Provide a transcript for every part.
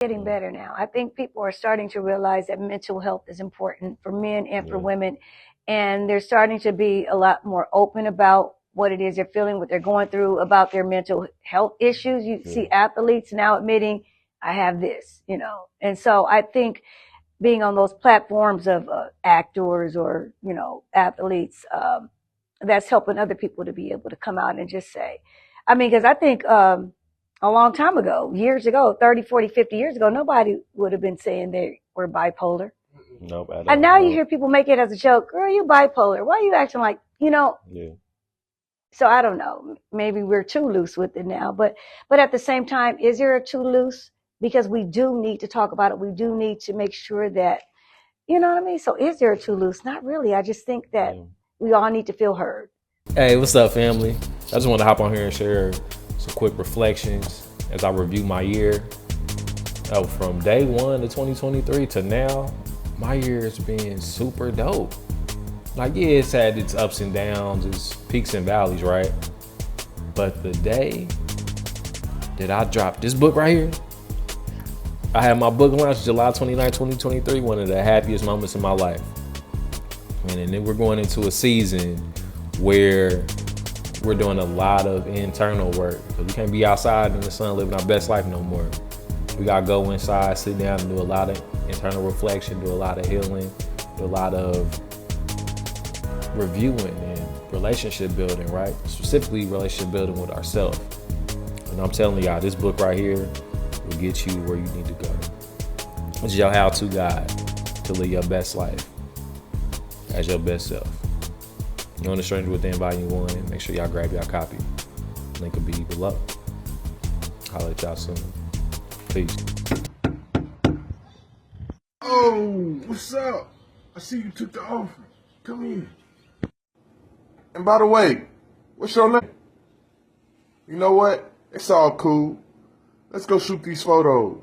getting better now. I think people are starting to realize that mental health is important for men and for women. And they're starting to be a lot more open about what it is they're feeling, what they're going through, about their mental health issues. You see athletes now admitting, I have this, you know. And so I think being on those platforms of actors or, you know, athletes, that's helping other people to be able to come out and just say, I mean, because I think a long time ago, years ago, 30, 40, 50 years ago, nobody would have been saying they were bipolar. Nope. And now you hear people make it as a joke. Girl, you bipolar. Why are you acting like, you know? Yeah. So I don't know. Maybe we're too loose with it now. But at the same time, is there a too loose? Because we do need to talk about it. We do need to make sure that, you know what I mean? So is there a too loose? Not really. I just think that we all need to feel heard. Hey, what's up, family? I just want to hop on here and share some quick reflections as I review my year. Oh, from day one of 2023 to now, my year has been super dope. Like, yeah, it's had its ups and downs, its peaks and valleys, right? But the day that I dropped this book right here, I had my book launch July 29, 2023, one of the happiest moments in my life. And then we're going into a season where we're doing a lot of internal work. So we can't be outside in the sun living our best life no more. We gotta go inside, sit down and do a lot of internal reflection, do a lot of healing, do a lot of reviewing and relationship building, right? Specifically relationship building with ourselves. And I'm telling y'all, this book right here will get you where you need to go. It's your how-to guide to live your best life as your best self. You want a Stranger Within Volume 1, make sure y'all grab y'all copy. Link will be below. Holla at y'all soon. Peace. Oh, what's up? I see you took the offer. Come in. And by the way, what's your name? You know what? It's all cool. Let's go shoot these photos.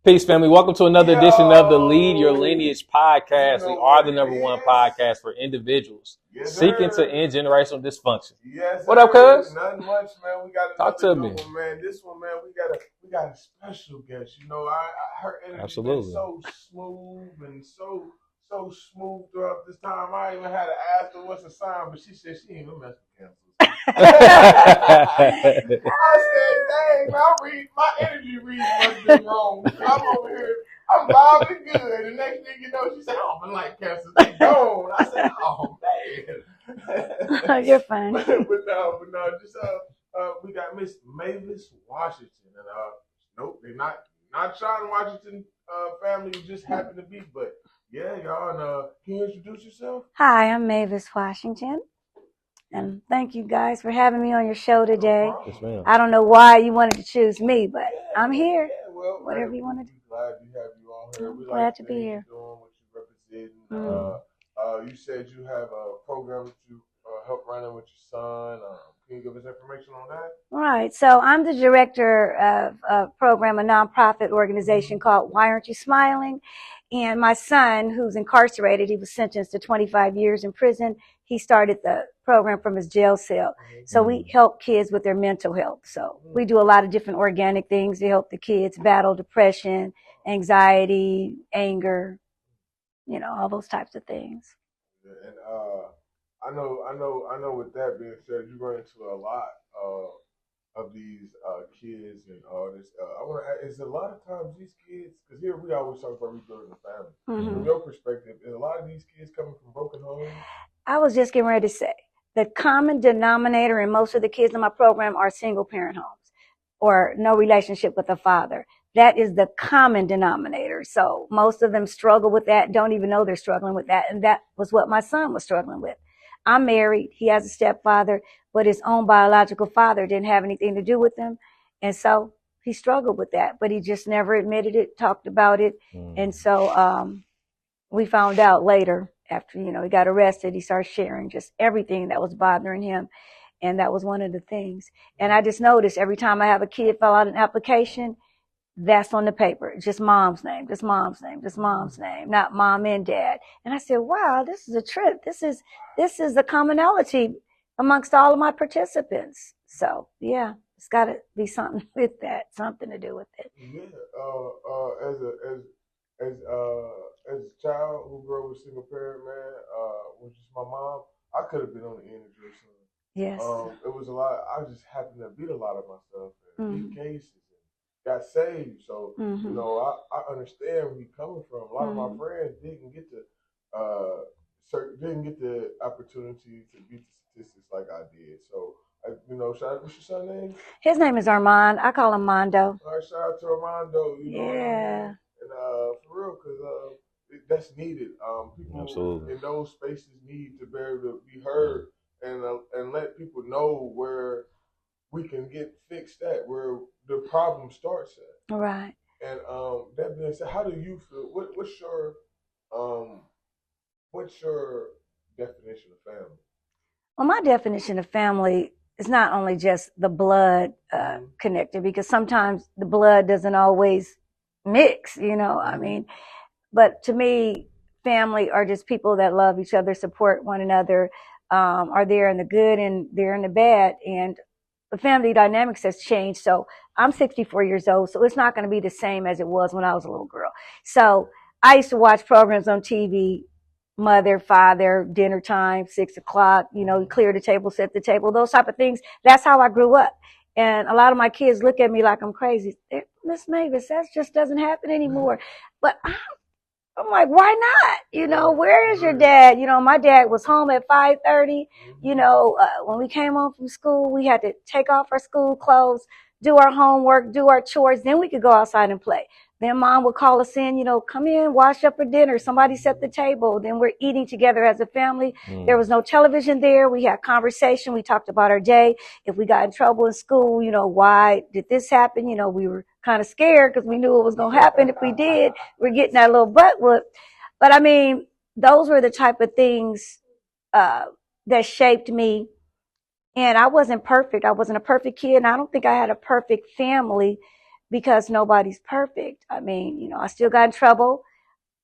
Peace, family. Welcome to another edition of the Lead Your Lineage podcast. We are the #1 podcast for individuals seeking to end generational dysfunction. Yes, what up, cuz? Nothing much, man. We got talk to me, one, man. This one, man, we got a special guest. You know, her energy absolutely so smooth and so smooth throughout this time. I even had to ask her what's a sign, but she said she ain't gonna mess with cancers. I said, dang, my energy read must have been wrong. I'm over here, I'm vibing good. The next thing you know, she said, oh, I like cancers. They gone. I said, oh, man. You're fine. but no, just we got Miss Mavis Washington. And nope, they're not Sean Washington family just happened to be, but yeah, y'all. And can you introduce yourself? Hi, I'm Mavis Washington. And thank you guys for having me on your show today. Yes, ma'am. I don't know why you wanted to choose me, but I'm here. Yeah, well, whatever you want to do. Glad to have you on here. I'm glad to be here. Doing what you represent. You said you have a program that you help running with your son. Can you give us information on that? Right. So I'm the director of a program, a nonprofit organization called Why Aren't You Smiling? And my son, who's incarcerated, he was sentenced to 25 years in prison. He started the program from his jail cell. So we help kids with their mental health. So we do a lot of different organic things to help the kids battle depression, anxiety, anger, you know, all those types of things. And I know with that being said, you run into a lot of these kids and all this. I want to ask, is a lot of times these kids, because here we always talk about rebuilding the family. From your perspective, is a lot of these kids coming from broken homes? I was just getting ready to say, the common denominator in most of the kids in my program are single parent homes or no relationship with a father. That is the common denominator. So most of them struggle with that, don't even know they're struggling with that. And that was what my son was struggling with. I'm married. He has a stepfather, but his own biological father didn't have anything to do with him. And so he struggled with that, but he just never admitted it, talked about it. And so we found out later after, you know, he got arrested, he started sharing just everything that was bothering him. And that was one of the things. And I just noticed every time I have a kid fill out an application, That's on the paper. Just mom's name, just mom's name, just mom's name, not mom and dad. And I said, wow, this is a trip. This is the commonality amongst all of my participants. So yeah, it's got to be something with that, something to do with it. Yeah. As a child who grew up with a single parent, man, which is my mom, I could have been on the end of your son. Yes. It was a lot. I just happened to beat a lot of myself and Mm-hmm. beat cases and got saved. So Mm-hmm. you know, I understand where you're coming from. A lot of my friends didn't get the opportunity to beat the statistics like I did. So you know, what's your son's name? His name is Armand. I call him Mondo. All right, shout out to Armando. You know what I mean? And for real, because that's needed. People Absolutely. in those spaces need to be able to be heard and let people know where we can get fixed at, where the problem starts at. Right. And that being said, how do you feel? What's your definition of family? Well, my definition of family is not only just the blood connected, because sometimes the blood doesn't always mix, you know. I mean, but to me, family are just people that love each other, support one another, are there in the good and there in the bad. And the family dynamics has changed. So I'm 64 years old, so it's not going to be the same as it was when I was a little girl. So I used to watch programs on TV, mother, father, dinner time, 6 o'clock, you know, you clear the table, set the table, those type of things. That's how I grew up. And a lot of my kids look at me like I'm crazy. Miss Mavis, that just doesn't happen anymore. But I'm like, why not? You know, where is your dad? You know, my dad was home at 5:30. You know, when we came home from school, we had to take off our school clothes, do our homework, do our chores. Then we could go outside and play. Then mom would call us in, you know, come in, wash up for dinner. Somebody set the table. Then we're eating together as a family. There was no television there. We had conversation. We talked about our day. If we got in trouble in school, you know, why did this happen? You know, we were kind of scared because we knew it was going to happen. If we did, we're getting that little butt whooped. But I mean, those were the type of things that shaped me. And I wasn't perfect. I wasn't a perfect kid. And I don't think I had a perfect family because nobody's perfect. I mean, you know, I still got in trouble.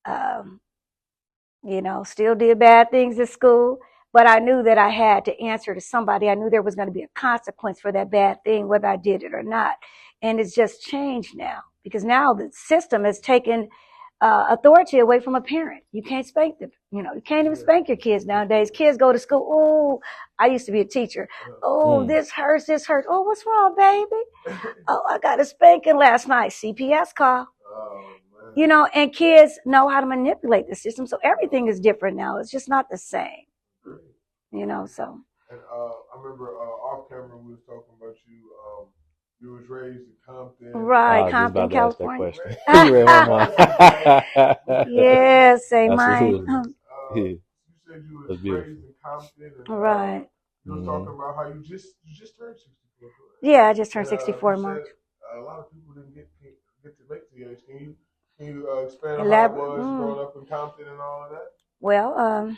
You know, still did bad things at school. But I knew that I had to answer to somebody. I knew there was going to be a consequence for that bad thing, whether I did it or not. And it's just changed now because now the system has taken authority away from a parent. You can't spank them. You know, you can't even spank your kids nowadays. Kids go to school. Oh, I used to be a teacher. Oh, this hurts, this hurts. Oh, what's wrong, baby? Oh, I got a spanking last night. CPS call. You know, and kids know how to manipulate the system. So everything is different now. It's just not the same. You know, so. And I remember off camera we was talking about you. You was raised in Compton. Right, Compton, California. Yes, say mine. You said you was raised in Compton. And, right. You was talking about how you just turned 64. Yeah, I just turned 64 in March. A lot of people didn't get to make the age. Can you expand on how it was growing up in Compton and all of that? Well,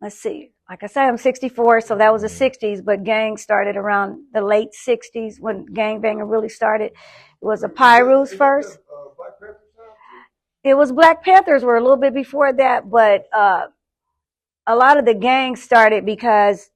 let's see. Like I said, I'm 64, so that was the 60s, but gang started around the late 60s when gangbanging really started. It was the Pyrus first. Black Panther time? It was Black Panthers were a little bit before that, but a lot of the gangs started because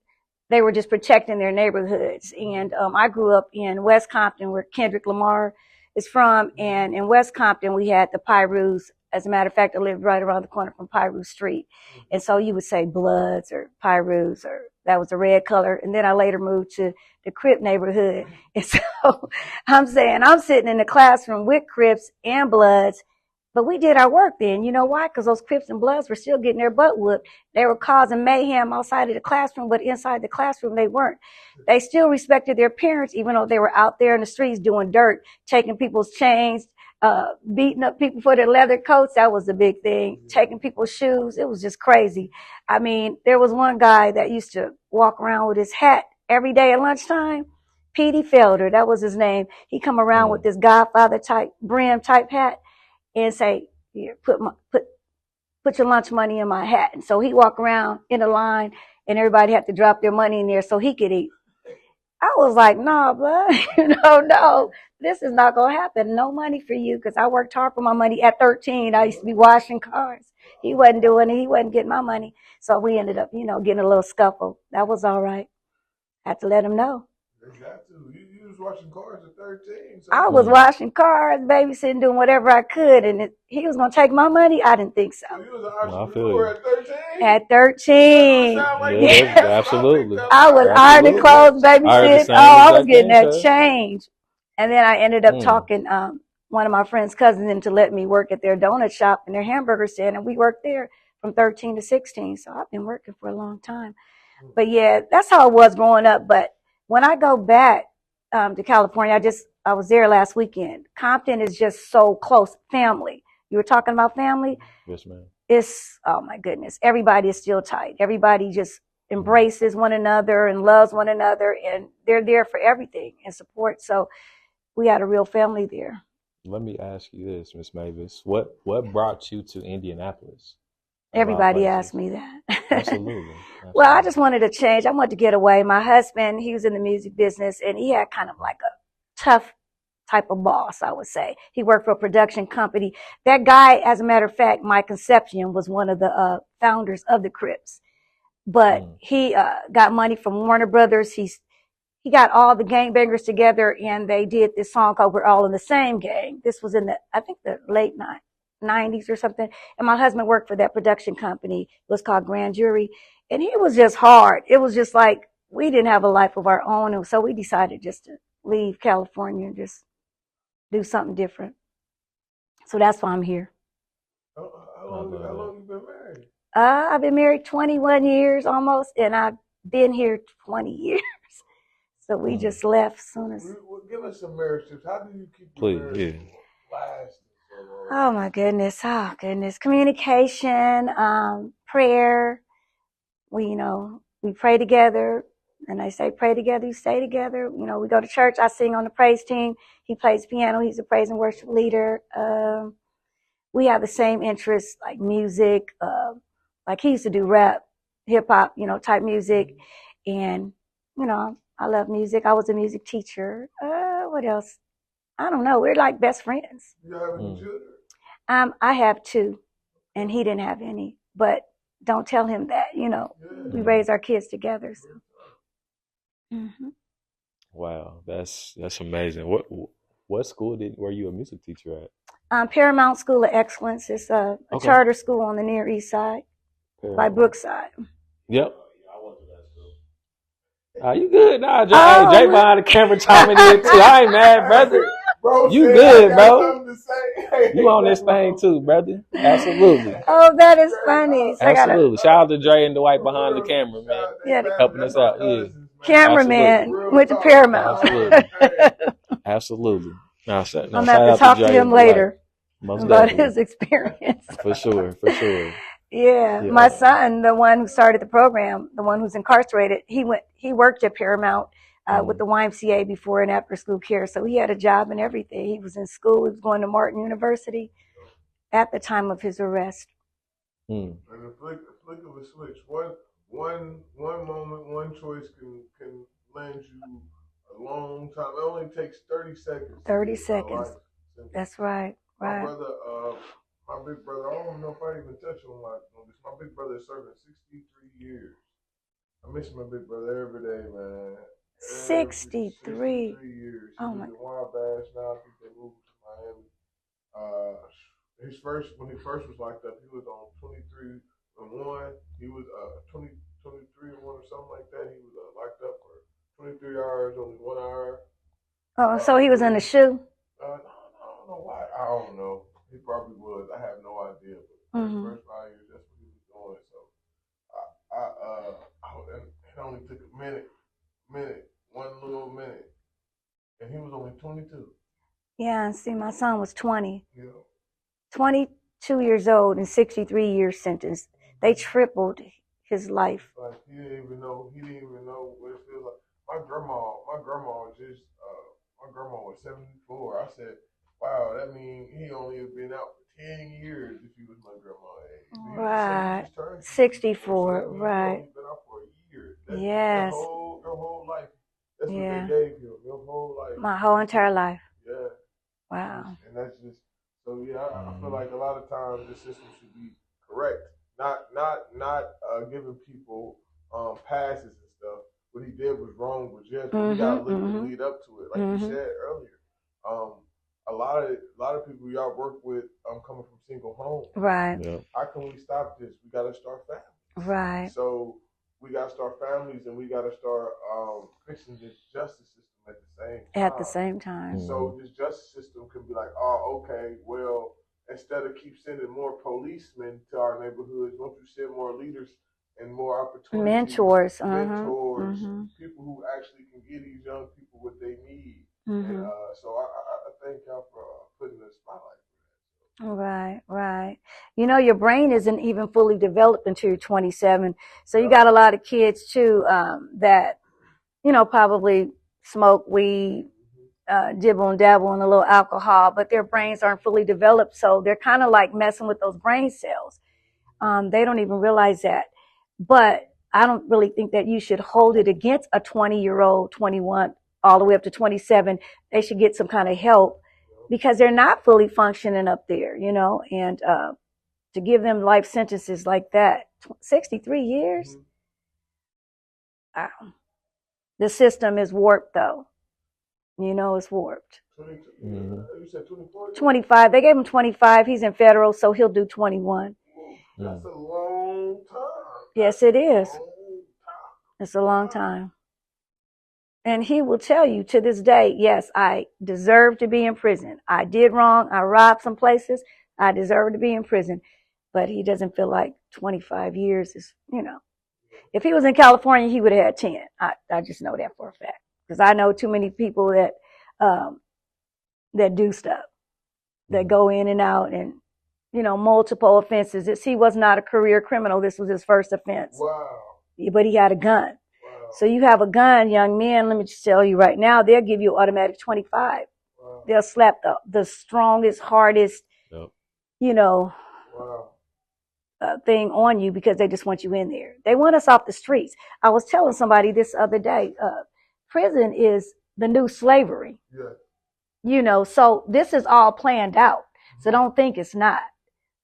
they were just protecting their neighborhoods. And I grew up in West Compton, where Kendrick Lamar is from, and in West Compton we had the Pyrus. As a matter of fact, I lived right around the corner from Pyrus Street. And so you would say Bloods or Pyrus, or that was the red color. And then I later moved to the Crip neighborhood. And so I'm saying I'm sitting in the classroom with Crips and Bloods, but we did our work then. You know why? Because those Crips and Bloods were still getting their butt whooped. They were causing mayhem outside of the classroom, but inside the classroom they weren't. They still respected their parents, even though they were out there in the streets doing dirt, taking people's chains, beating up people for their leather coats. That was the big thing. Taking people's shoes. It was just crazy. I mean, there was one guy that used to walk around with his hat every day at lunchtime. Petey Felder, that was his name. He come around with this Godfather type brim type hat and say, "Here, put your lunch money in my hat." And so he walk around in a line and everybody had to drop their money in there so he could eat. I was like, nah, blood, no, this is not going to happen. No money for you, because I worked hard for my money at 13. I used to be washing cars. He wasn't doing it. He wasn't getting my money. So we ended up, getting a little scuffle. That was all right. Had to let him know. They got to. You was washing cars at 13. So I was washing cars, babysitting, doing whatever I could, and he was going to take my money? I didn't think so. So you was an entrepreneur at 13? At 13. Absolutely. I was ironing clothes, babysitting. I was getting that change. change. And then I ended up talking one of my friend's cousins into letting me work at their donut shop and their hamburger stand, and we worked there from 13 to 16. So I've been working for a long time. But yeah, that's how it was growing up. But when I go back to California, I was there last weekend. Compton is just so close. Family. You were talking about family? Yes, ma'am. Oh my goodness. Everybody is still tight. Everybody just embraces one another and loves one another, and they're there for everything and support. So we had a real family there. Let me ask you this, Miss Mavis. What brought you to Indianapolis? Everybody asked me that. Absolutely. Well, I just wanted to change. I wanted to get away. My husband, he was in the music business, and he had kind of like a tough type of boss, I would say. He worked for a production company. That guy, as a matter of fact, Mike Concepcion, was one of the founders of the Crips. But he got money from Warner Brothers. He got all the gangbangers together, and they did this song called "We're All in the Same Gang." This was in I think the late 90s or something. And my husband worked for that production company. It was called Grand Jury. And it was just hard. It was just like we didn't have a life of our own. And so we decided just to leave California and just do something different. So that's why I'm here. How long you been married? I've been married 21 years almost, and I've been here 20 years. So we just left as soon as. Give us some marriage tips. How do you keep your marriage lasting? Oh my goodness. Oh goodness. Communication, prayer. We pray together, and I say pray together, you stay together. We go to church. I sing on the praise team. He plays piano. He's a praise and worship leader. We have the same interests, like music. Like he used to do rap, hip hop, type music. And, I love music. I was a music teacher. What else? I don't know. We're like best friends. You have any children? I have 2, and he didn't have any. But don't tell him that. We raise our kids together. So. Wow, that's amazing. What school were you a music teacher at? Paramount School of Excellence. It's a charter school on the Near East Side, by Brookside. Yep. You good? Nah, Jay behind the camera chiming in too. I ain't mad, brother. Bro, you good, bro? You on this thing too, brother? Absolutely. Oh, that is funny. So absolutely. Shout out to Dre and Dwight behind the camera, man. Yeah, helping us out. Yeah. Cameraman went to Paramount. Absolutely. I'm gonna have to talk to him later about his experience. For sure. Yeah, my son, the one who started the program, the one who's incarcerated, he worked at Paramount with the YMCA before and after school care. So he had a job and everything. He was in school. He was going to Martin University at the time of his arrest. And the flick of a switch, one moment, one choice can land you a long time. It only takes 30 seconds. 30 seconds. That's right. My brother, my big brother, I don't know if I even touch on this. My big brother is serving 63 years. I miss my big brother every day, man. 63 years. Oh my. W.A.Y.S now. I think they moved to Miami. When he first was locked up, he was on 23 and 1. He was 23 and 1 or something like that. He was locked up for 23 hours, only 1 hour. Oh, so he was in the shoe? I don't know why. I don't know. He probably was. I have no idea. But the first 5 years, that's what he was doing. So it only took a minute, one little minute, and he was only 22. Yeah, and see, my son was 20. Yeah. 22 years old and 63 years sentenced. They tripled his life. Like he didn't even know what it feels like. My grandma was 74. I said, wow, that means he only has been out for 10 years if he was my grandma's age. Right. 64, right. He's been out for a year. Yes. Their whole life, That's what Yeah. they gave you your whole life. My whole entire life. Yeah. Wow. And that's just so. Yeah, I feel like a lot of times the system should be correct, not giving people passes and stuff. What he did was wrong, but yes, we gotta look to lead up to it, like you said earlier. A lot of people y'all work with coming from single homes. Right. Yeah. How can we stop this? We gotta start families. Right. So we gotta start families, and we gotta start fixing this justice system at the same time. At the same time. So this justice system could be like, oh, okay, well, instead of keep sending more policemen to our neighborhoods, won't you send more leaders and more opportunities? Mentors, people who actually can give these young people what they need. And so I thank y'all for putting the spotlight for that. Right. You know, your brain isn't even fully developed until you're 27. So you got a lot of kids too that, you know, probably smoke weed, dibble and dabble in a little alcohol, but their brains aren't fully developed. So they're kind of like messing with those brain cells. They don't even realize that. But I don't really think that you should hold it against a 20-year-old, 21, all the way up to 27. They should get some kind of help because they're not fully functioning up there, you know, and to give them life sentences like that, 63 years. Wow. The system is warped, though. You know, it's warped. You said 24? 25. They gave him 25. He's in federal, so he'll do 21. That's a long time. Yes, it is. It's a long time. And he will tell you to this day, yes, I deserve to be in prison. I did wrong. I robbed some places. I deserve to be in prison. But he doesn't feel like 25 years is, you know. If he was in California, he would have had 10. I just know that for a fact. Because I know too many people that that do stuff, that go in and out and, you know, multiple offenses. He was not a career criminal. This was his first offense. Wow. But he had a gun. Wow. So you have a gun, young men, let me just tell you right now, they'll give you automatic 25. Wow. They'll slap the strongest, hardest, you know, thing on you because they just want you in there. They want us off the streets. I was telling somebody this other day, prison is the new slavery. Yeah. You know, so this is all planned out. So don't think it's not.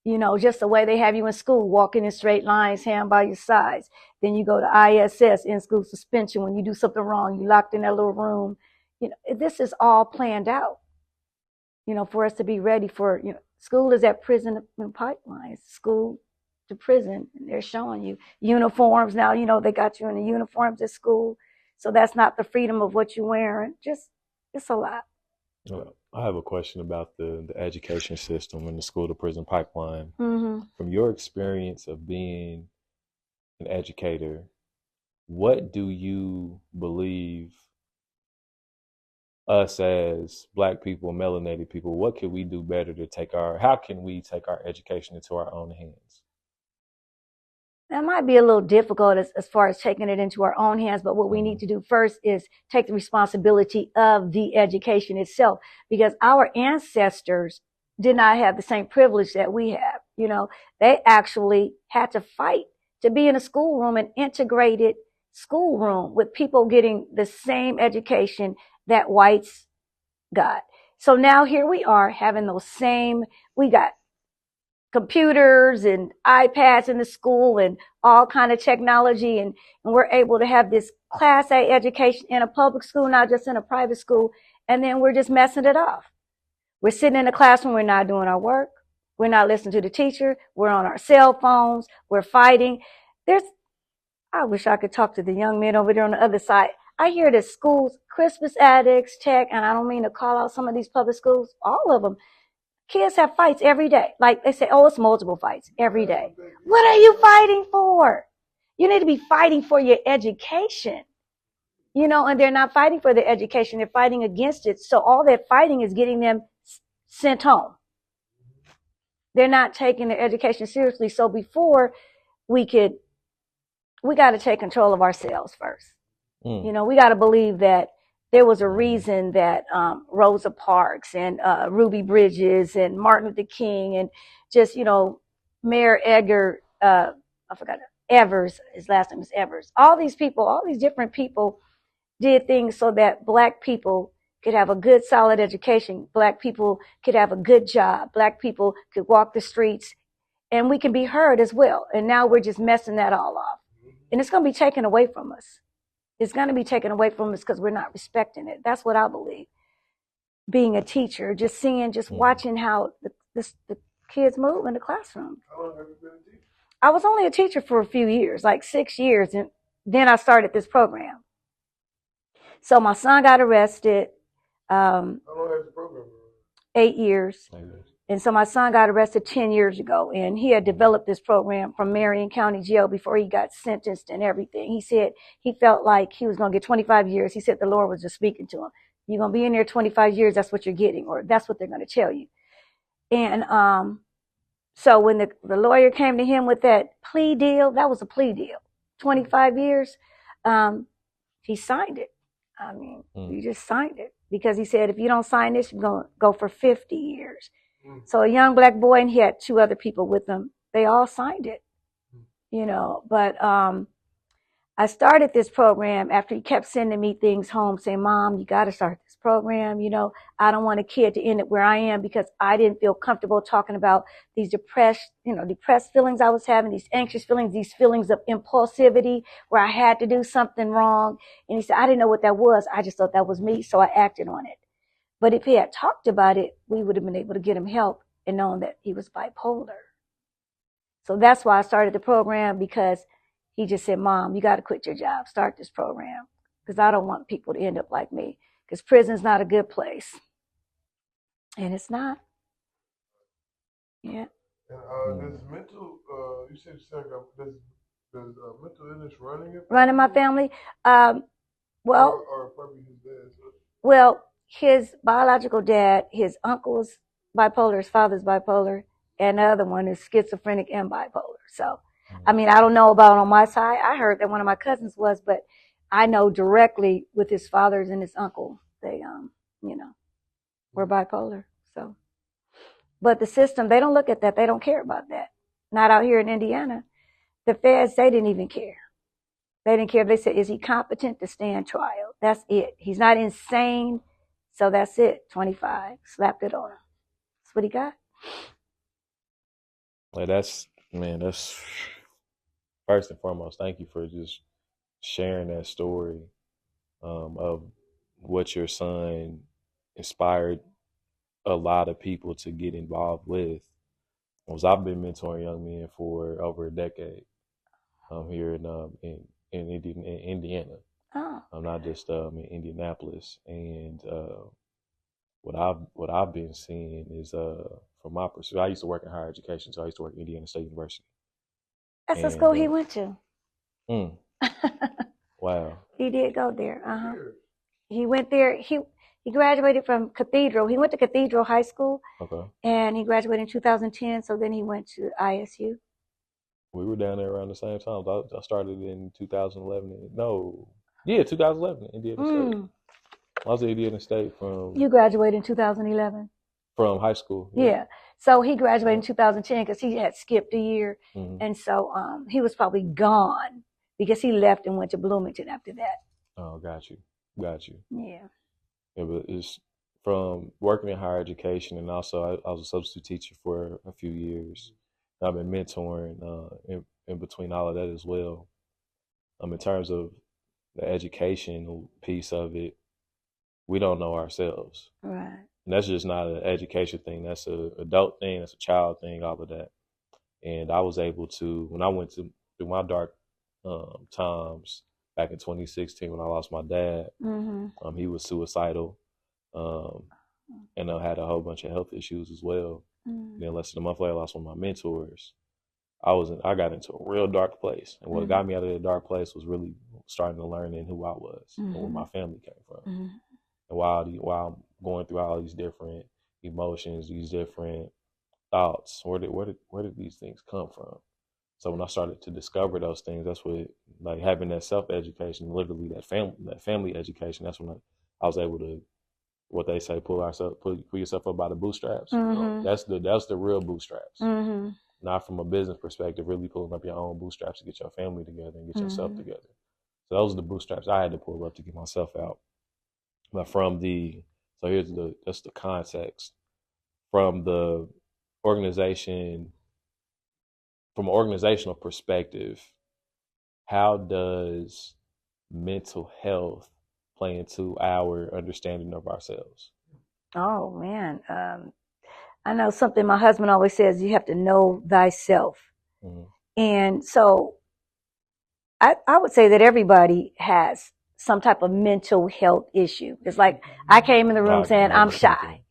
You know, just the way they have you in school, walking in straight lines, hand by your sides. Then you go to ISS, in school suspension. When you do something wrong, you locked in that little room. You know, this is all planned out, you know, for us to be ready for, you know, school is at prison and pipelines, school to prison. And they're showing you uniforms now, you know, they got you in the uniforms at school. So that's not the freedom of what you're wearing. Just, it's a lot. I have a question about the education system and the school to prison pipeline. From your experience of being an educator, what do you believe us as Black people, melanated people, what can we do better to how can we take our education into our own hands? That might be a little difficult as far as taking it into our own hands, but what we need to do first is take the responsibility of the education itself, because our ancestors did not have the same privilege that we have. You know, they actually had to fight to be in a schoolroom, an integrated schoolroom with people getting the same education that whites got. So now here we are having those same, we got computers and iPads in the school and all kind of technology. And we're able to have this Class A education in a public school, not just in a private school. And then we're just messing it off. We're sitting in the classroom. We're not doing our work. We're not listening to the teacher. We're on our cell phones. We're fighting. I wish I could talk to the young men over there on the other side. I hear that schools, Christmas addicts, tech, and I don't mean to call out some of these public schools, all of them. Kids have fights every day. Like they say, oh, it's multiple fights every day. What are you fighting for? You need to be fighting for your education. You know, and they're not fighting for their education. They're fighting against it. So all that fighting is getting them sent home. They're not taking their education seriously. So before we got to take control of ourselves first. You know, we got to believe that there was a reason that Rosa Parks and Ruby Bridges and Martin Luther King and just, you know, Mayor Edgar, I forgot, Evers, his last name is Evers. All these people, all these different people did things so that Black people could have a good, solid education. Black people could have a good job. Black people could walk the streets, and we can be heard as well. And now we're just messing that all off. And it's going to be taken away from us. It's going to be taken away from us because we're not respecting it. That's what I believe. Being a teacher, just seeing, just watching how the kids move in the classroom. How long have you been a teacher? I was only a teacher for a few years, like 6 years, and then I started this program. So my son got arrested. How long has the program been? 8 years. And so my son got arrested 10 years ago, and he had developed this program from Marion County Jail before he got sentenced and everything. He said he felt like he was going to get 25 years. He said the Lord was just speaking to him. You're going to be in there 25 years. That's what you're getting, or that's what they're going to tell you. And so when the lawyer came to him with that plea deal, that was a plea deal, 25 years, he signed it. I mean, he just signed it because he said, if you don't sign this, you're going to go for 50 years. So a young Black boy, and he had 2 other people with him. They all signed it, you know. But I started this program after he kept sending me things home saying, Mom, you got to start this program. You know, I don't want a kid to end up where I am because I didn't feel comfortable talking about these depressed feelings I was having, these anxious feelings, these feelings of impulsivity where I had to do something wrong. And he said, I didn't know what that was. I just thought that was me. So I acted on it. But if he had talked about it, we would have been able to get him help and known that he was bipolar. So that's why I started the program, because he just said, Mom, you got to quit your job, start this program, because I don't want people to end up like me, because prison's not a good place. And it's not. Yeah. And does mental, you said does mental illness running my family? Or probably his dad. Well, his biological dad, his uncle's bipolar, his father's bipolar, and the other one is schizophrenic and bipolar. So, I mean, I don't know about on my side. I heard that one of my cousins was, but I know directly with his fathers and his uncle, they, were bipolar. So, but the system, they don't look at that. They don't care about that. Not out here in Indiana. The feds, they didn't even care. They didn't care. They said, is he competent to stand trial? That's it. He's not insane. So that's it. 25. Slapped it on him. That's what he got. Like that's first and foremost, thank you for just sharing that story of what your son inspired a lot of people to get involved with. Because I've been mentoring young men for over a decade here in Indiana. Oh. I'm not just in Indianapolis, and what I've been seeing is from my perspective. I used to work in higher education, so I used to work at Indiana State University. That's the school he went to. Wow. He did go there. He went there. He graduated from Cathedral. He went to Cathedral High School. Okay. And he graduated in 2010. So then he went to ISU. We were down there around the same time. I started in 2011. 2011, Indiana State. I was at Indiana State from... You graduated in 2011? From high school. Yeah. So he graduated in 2010 because he had skipped a year. And so he was probably gone because he left and went to Bloomington after that. Oh, got you. Yeah. But it's from working in higher education, and also I was a substitute teacher for a few years. I've been mentoring in between all of that as well. In terms of the educational piece of it, we don't know ourselves. Right. And that's just not an education thing. That's an adult thing. That's a child thing, all of that. And I was able to, when I went through my dark times back in 2016 when I lost my dad, he was suicidal and I had a whole bunch of health issues as well. Then less than a month later, I lost one of my mentors. I got into a real dark place. And what got me out of that dark place was really starting to learn who I was and where my family came from. And while I'm going through all these different emotions, these different thoughts, where did these things come from? So when I started to discover those things, that's what, like, having that self-education, literally that family education, that's when I was able to, what they say, pull yourself up by the bootstraps. That's the real bootstraps. Not from a business perspective, really pulling up your own bootstraps to get your family together and get yourself together. So those are the bootstraps I had to pull up to get myself out. But so that's the context. From the organization, from an organizational perspective, how does mental health play into our understanding of ourselves? Oh man, I know something my husband always says: you have to know thyself. Mm-hmm. And so I would say that everybody has some type of mental health issue. It's like I came in the room saying I'm shy,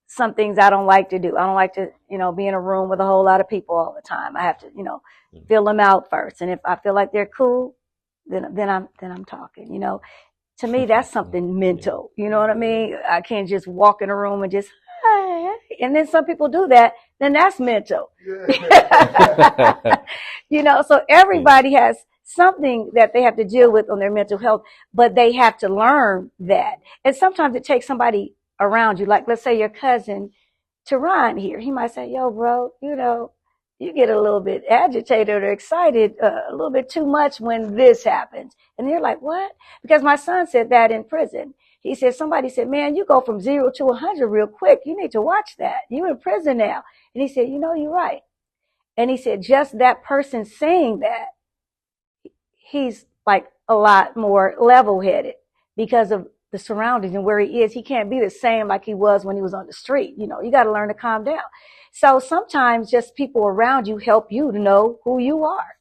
some things I don't like to do. I don't like to, be in a room with a whole lot of people all the time. I have to, fill them out first. And if I feel like they're cool, then I'm talking, To me, that's something mental. You know what I mean? I can't just walk in a room and just, hey. And then some people do that. Then that's mental. So everybody has something that they have to deal with on their mental health, but they have to learn that. And sometimes it takes somebody around you, like let's say your cousin Teron here. He might say, yo, bro, you get a little bit agitated or excited a little bit too much when this happens. And you're like, what? Because my son said that in prison. He said, somebody said, man, you go from 0 to 100 real quick. You need to watch that. You in prison now. And he said, you're right. And he said, just that person saying that, he's like a lot more level headed because of the surroundings and where he is. He can't be the same like he was when he was on the street. You got to learn to calm down. So sometimes just people around you help you to know who you are.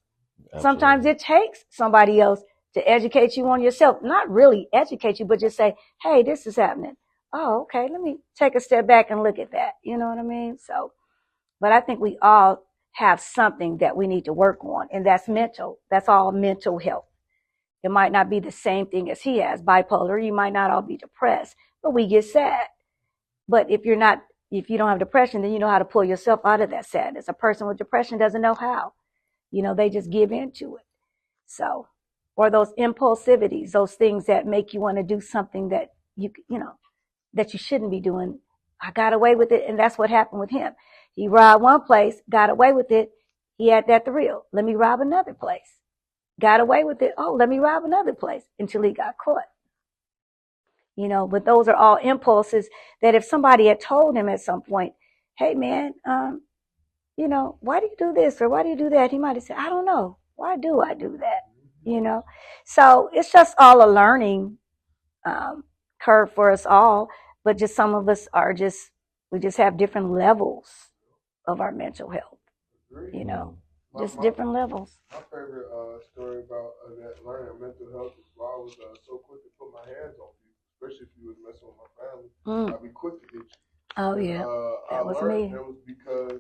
Absolutely. Sometimes it takes somebody else to educate you on yourself, not really educate you, but just say, hey, this is happening. Oh, okay. Let me take a step back and look at that. You know what I mean? So, but I think we all have something that we need to work on, and that's mental. That's all mental health. It might not be the same thing as he has, bipolar. You might not all be depressed, but we get sad. But if you don't have depression, then you know how to pull yourself out of that sadness. A person with depression doesn't know how. They just give into it. So, or those impulsivities, those things that make you want to do something that that you shouldn't be doing. I got away with it, and that's what happened with him. He robbed one place, got away with it. He had that thrill. Let me rob another place. Got away with it. Oh, let me rob another place until he got caught. But those are all impulses that if somebody had told him at some point, hey man, why do you do this or why do you do that? He might have said, I don't know. Why do I do that? So it's just all a learning curve for us all, but just some of us we just have different levels of our mental health, just different levels. My favorite story about that learning mental health is why I was so quick to put my hands on people, especially if you was messing with my family. I'd be quick to hit you. Oh, yeah. That was me. That was because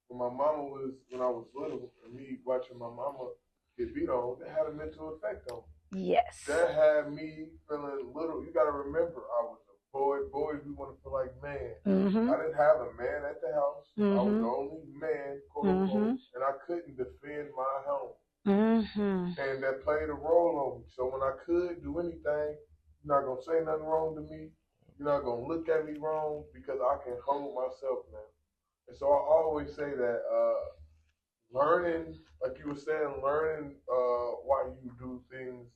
when I was little, and me watching my mama get beat on, that had a mental effect on me. Yes. That had me feeling little. You got to remember, I was a boy. Boys, we want to feel like man. Mm-hmm. I didn't have a man at the house. Mm-hmm. I was the only man, quote unquote, and I couldn't defend my home. Mm-hmm. And that played a role on me. So when I could do anything, you're not going to say nothing wrong to me. You're not going to look at me wrong because I can hold myself now. And so I always say that learning, like you were saying, learning why you do things.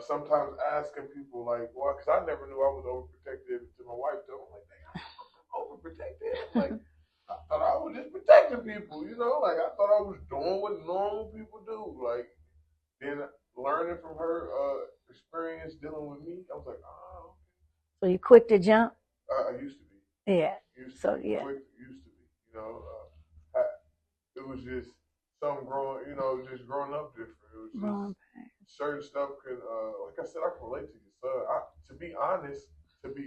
Sometimes asking people like, well, because I never knew I was overprotective to my wife. Though I'm like, dang, I'm overprotective. Like, I thought I was just protecting people, Like, I thought I was doing what normal people do. Like, then learning from her experience dealing with me, I was like, oh. So you quick to jump? I used to be. Yeah. Used to be. It was just something just growing up different. It was just certain stuff could, like I said, I can relate to you, son. To be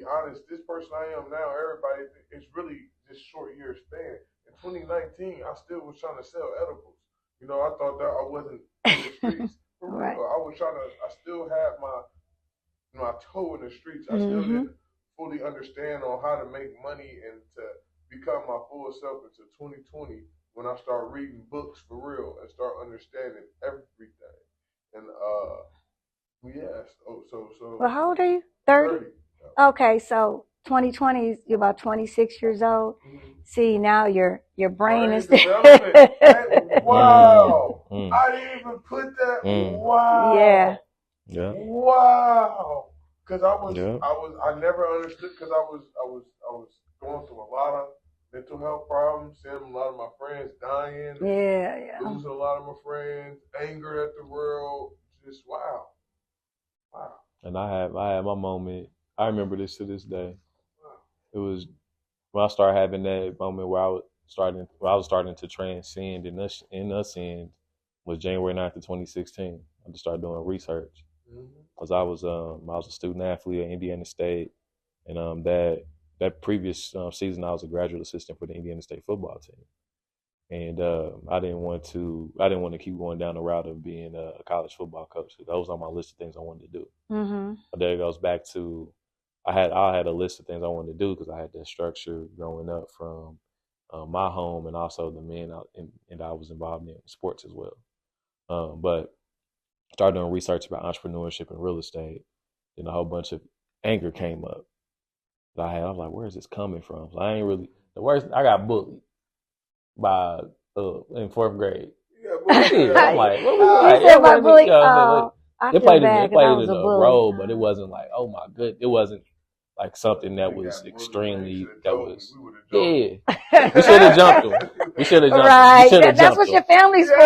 honest, this person I am now, everybody, it's really just short year span. In 2019, I still was trying to sell edibles. I thought that I wasn't in the streets. For real, I still had my toe in the streets. I still didn't fully understand on how to make money and to become my full self until 2020 when I start reading books for real and start understanding everything. And yes. Oh, so. Well, how old are you? 30. Okay, so 2020, you're about 26 years old. See, now your brain is development. Wow. I didn't even put that. Wow. Yeah. Yeah. Wow. Because I never understood because I was going through a lot of mental health problems, seeing a lot of my friends dying. Yeah. Losing a lot of my friends, anger at the world. Just wow. And I had my moment. I remember this to this day. It was when I started having that moment where I was starting to transcend and ascend was January 9th of 2016. I just started doing research because I was a student athlete at Indiana State, and that previous season I was a graduate assistant for the Indiana State football team. And I didn't want to keep going down the route of being a college football coach. That was on my list of things I wanted to do. But there it goes back to I had a list of things I wanted to do because I had that structure growing up from my home and also the men and I was involved in sports as well. But started doing research about entrepreneurship and real estate, and a whole bunch of anger came up. I was like, where is this coming from? So I got bullied by in 4th grade. I'm like, what was that? It played in a role, but it wasn't like, oh my good. It wasn't like something that was extremely. That was We should have jumped him. We should have jumped right. him. That's what your family's for.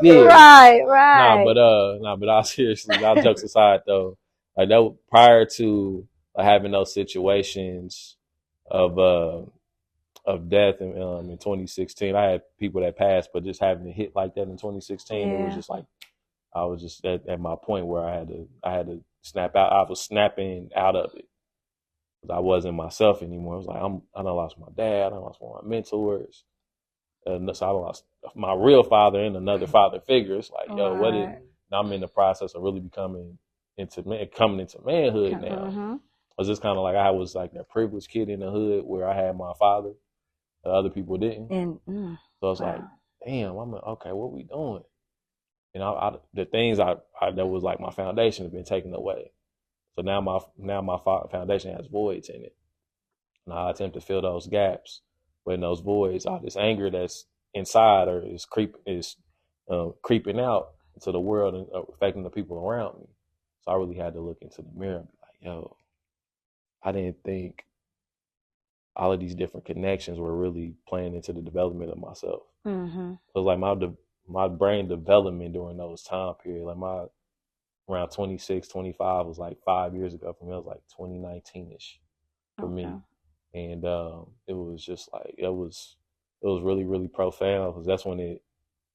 Yeah. Right. But all seriously, all jokes aside though, like that prior to having those situations of death in 2016. I had people that passed, but just having it hit like that in 2016, it was just like I was just at my point where I had to snap out. I was snapping out of it because I wasn't myself anymore. I was like, I done lost my dad. I done lost one of my mentors. So I done lost my real father and another father figure. It's like, I'm in the process of really coming into manhood now. I was just kind of like I was like that privileged kid in the hood where I had my father. Other people didn't. So I was like, damn, okay, what we doing? And the things that was like my foundation have been taken away. So now my foundation has voids in it. And I attempt to fill those gaps. But in those voids, all this anger that's inside or is creeping out into the world and affecting the people around me. So I really had to look into the mirror and be like, yo, I didn't think all of these different connections were really playing into the development of myself. So it was like my brain development during those time periods, like around 26, 25 was like 5 years ago for me. It was like 2019-ish for me. And it was just like, it was really, really profound because that's when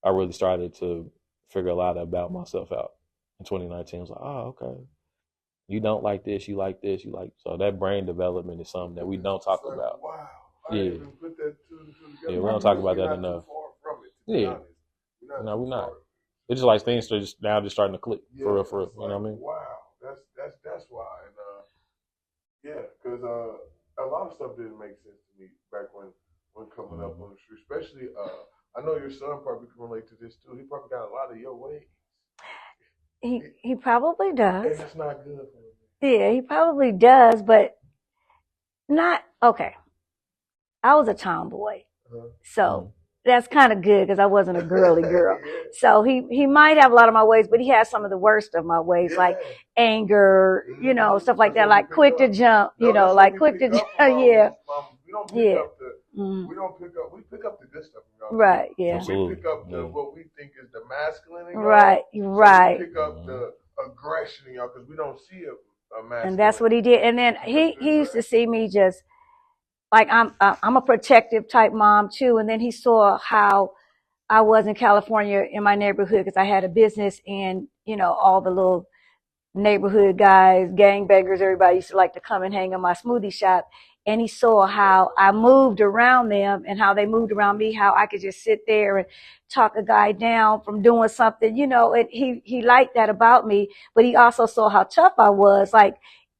I really started to figure a lot about myself out in 2019. I was like, oh, okay. You don't like this, you like this, so that brain development is something that we don't talk about. Wow. I didn't even put that two and two together. Yeah, we don't talk about that enough. Yeah. No, we're not. It's just like things are just starting to click for real. You know what I mean? Wow. That's why. And because a lot of stuff didn't make sense to me back when coming up on the street. Especially I know your son probably can relate to this too. He probably got a lot of your ways. He probably does. And it's not good for him. Yeah, he probably does, but not okay. I was a tomboy, so that's kind of good because I wasn't a girly girl. So he might have a lot of my ways, but he has some of the worst of my ways, like anger, stuff like that, like quick to jump, like quick to jump. Yeah. We pick up the good stuff. Right. Yeah. We pick up what we think is the masculine in y'all. Right. So we pick up the aggression in y'all because we don't see a masculine. And that's what he did. And then he used to see me just like I'm a protective type mom too. And then he saw how I was in California in my neighborhood because I had a business and all the little neighborhood guys, gangbangers, everybody used to like to come and hang in my smoothie shop. And he saw how I moved around them and how they moved around me, how I could just sit there and talk a guy down from doing something, and he liked that about me. But he also saw how tough I was. Like,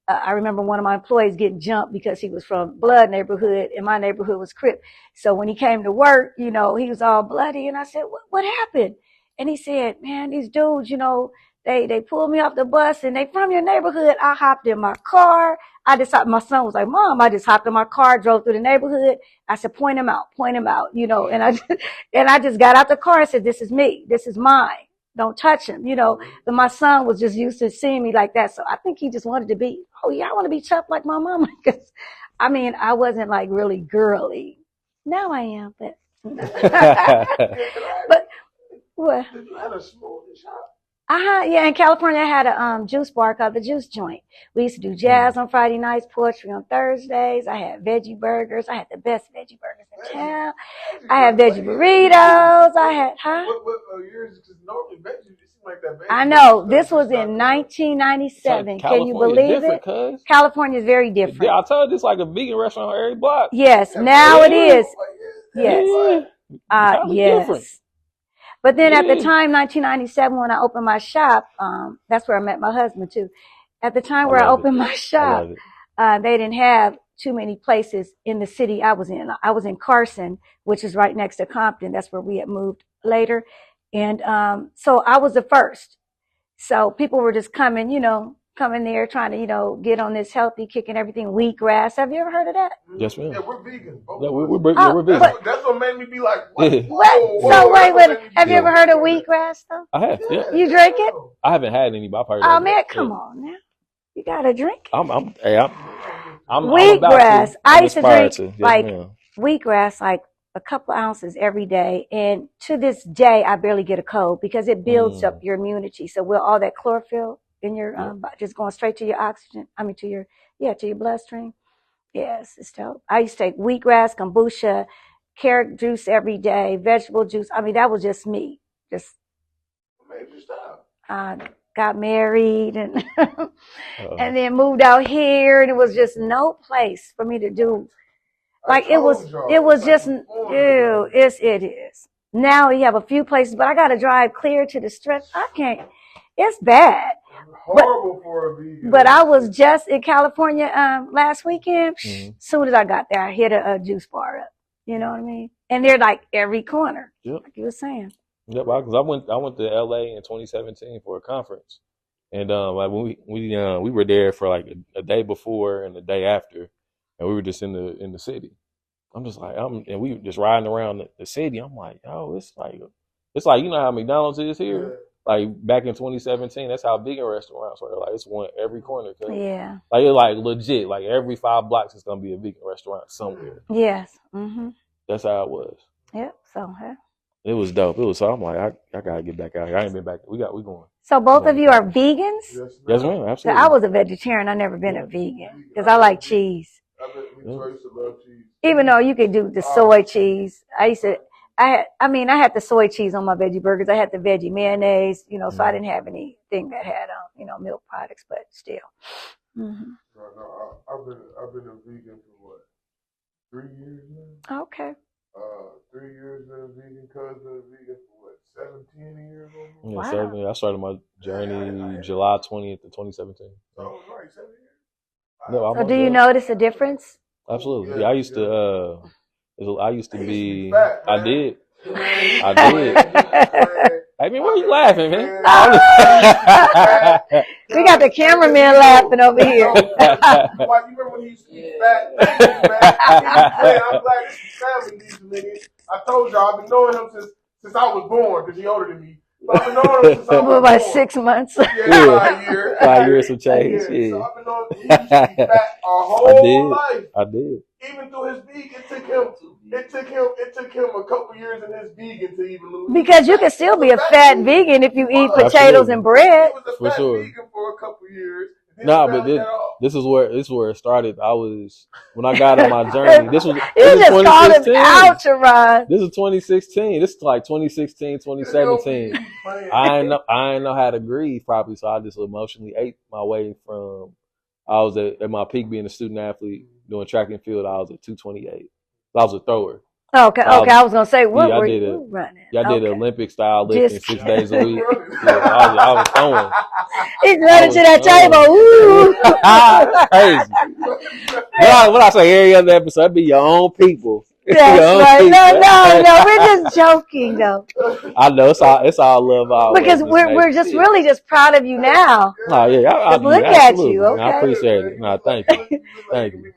I remember one of my employees getting jumped because he was from Blood neighborhood and my neighborhood was Crip. So when he came to work, he was all bloody. And I said, what happened? And he said, man, these dudes, They pulled me off the bus and they from your neighborhood. I hopped in my car. My son was like, Mom, I just hopped in my car, drove through the neighborhood. I said, point him out, and I just got out the car and said, this is me. This is mine. Don't touch him, But my son was just used to seeing me like that. So I think he just wanted to be, oh yeah, I want to be tough like my mama. Cause I wasn't like really girly. Now I am, but, but what? Did you have a smoothie shop? Yeah, in California, I had a juice bar called the Juice Joint. We used to do jazz on Friday nights, poetry on Thursdays. I had veggie burgers. I had the best veggie burgers in town. I had veggie burritos. What years? Because normally veggie, it seems like that. I know. This was in 1997. Can you believe it? California is very different. Yeah, I told you, it's like a vegan restaurant on every block. Yes, now it is. Yes. Yes. But then at the time, 1997, when I opened my shop, that's where I met my husband too. At the time where I opened my shop, they didn't have too many places in the city I was in. I was in Carson, which is right next to Compton. That's where we had moved later. And so I was the first. So people were just coming there trying to, get on this healthy kick and everything. Wheatgrass. Have you ever heard of that? Yes, ma'am. Yeah, we're vegan. Yeah, we're vegan. That's what made me be like, what? So wait. Have you ever heard of wheatgrass though? I have. Yeah. You drink it? I haven't had any, but I've heard of it. Oh man, come on now. You gotta drink it. I'm wheatgrass. I used to drink yes, wheatgrass like a couple ounces every day, and to this day I barely get a cold because it builds up your immunity. So will all that chlorophyll in your just going straight to your oxygen, to your bloodstream. Yes, it's dope. I used to take wheatgrass, kombucha, carrot juice every day, vegetable juice. That was just me. Just what made you stop? Got married and and then moved out here, and it was just no place for me to do. Like it was just it is. Now we have a few places, but I got to drive clear to the strip. I can't. It's bad. Horrible for a vegan. But I was just in California last weekend. Soon as I got there, I hit a juice bar up. You know what I mean? And they're like every corner, like you were saying. Yep, because I went to LA in 2017 for a conference, and like when we were there for like a day before and the day after, and we were just in the city. I'm just like and we were just riding around the city. I'm like, oh, it's like how McDonald's is here. Yeah. Like back in 2017, that's how vegan restaurants were. Like it's one every corner. Yeah. Like it's like legit. Like every 5 blocks is gonna be a vegan restaurant somewhere. Yes. Mm-hmm. That's how it was. Yep. So. It was dope. So I'm like, I gotta get back out here. I ain't been back. We going. So both of you are vegans? Yes, ma'am. Absolutely. So I was a vegetarian. I never been a vegan because I like cheese. Even though you could do the soy cheese, I had the soy cheese on my veggie burgers. I had the veggie mayonnaise, so I didn't have anything that had, milk products, but still. Mm-hmm. No, I've been a vegan for 3 years now? Okay. 3 years been a vegan, cuz been a vegan for 17 years almost? Yeah, wow. 7 I started my journey July 20th of 2017. Oh, right, 7 years. No, so do you notice a difference? Absolutely. Yeah, I used to be. Fat, I did. I mean, why are you laughing, man? We got the cameraman laughing over here. You remember when he used to be fat? I'm glad this is family, these niggas. I told y'all I've been knowing him since I was born because he older than me. But I've been knowing him since I was born. About 6 months. Yeah, 5 years of change. Yeah. So I've been knowing he used to be fat our whole life. I did. Even through his vegan, it took him a couple years in his vegan to even lose. Because you can still be a fat vegan if you eat potatoes and bread. He was a fat vegan for a couple years. No, but this is where it started. When I got on my journey. This was just called him out, Sharon. This is 2016. This is like 2016, 2017. I ain't know how to grieve properly, so I just emotionally ate my way from. I was at my peak being a student athlete doing track and field. I was at 228. I was a thrower. Okay. I was gonna say, what were you running? Yeah, I did Olympic style lifting 6 days a week. I was throwing. He's running to that table. Ooh. Crazy. What I say every other episode, be your own people. That's right. No. We're just joking, though. I know it's all love, all because we're just really just proud of you now. Oh yeah, Just look at you. Okay. I appreciate it. No, thank you, thank you.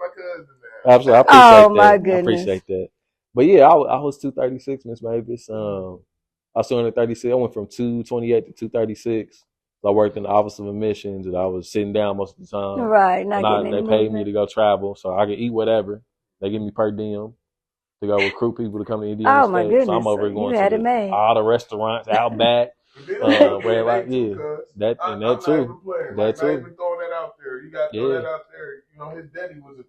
Absolutely, I appreciate Oh that. my goodness. I appreciate that. But yeah, I was 236, Miss Mavis. I was 236. I went from 228 to 236. I worked in the Office of Admissions, and I was sitting down most of the time. Right. Not and they paid me to go travel, so I could eat whatever. They give me per diem to go recruit people to come to Indiana Oh my State. goodness. So I'm over So going you had to it made. all the restaurants out back. Where like that I'm too. not even playing. That Like, too. not even throwing that out there. You got to throw that out there. You know, his daddy was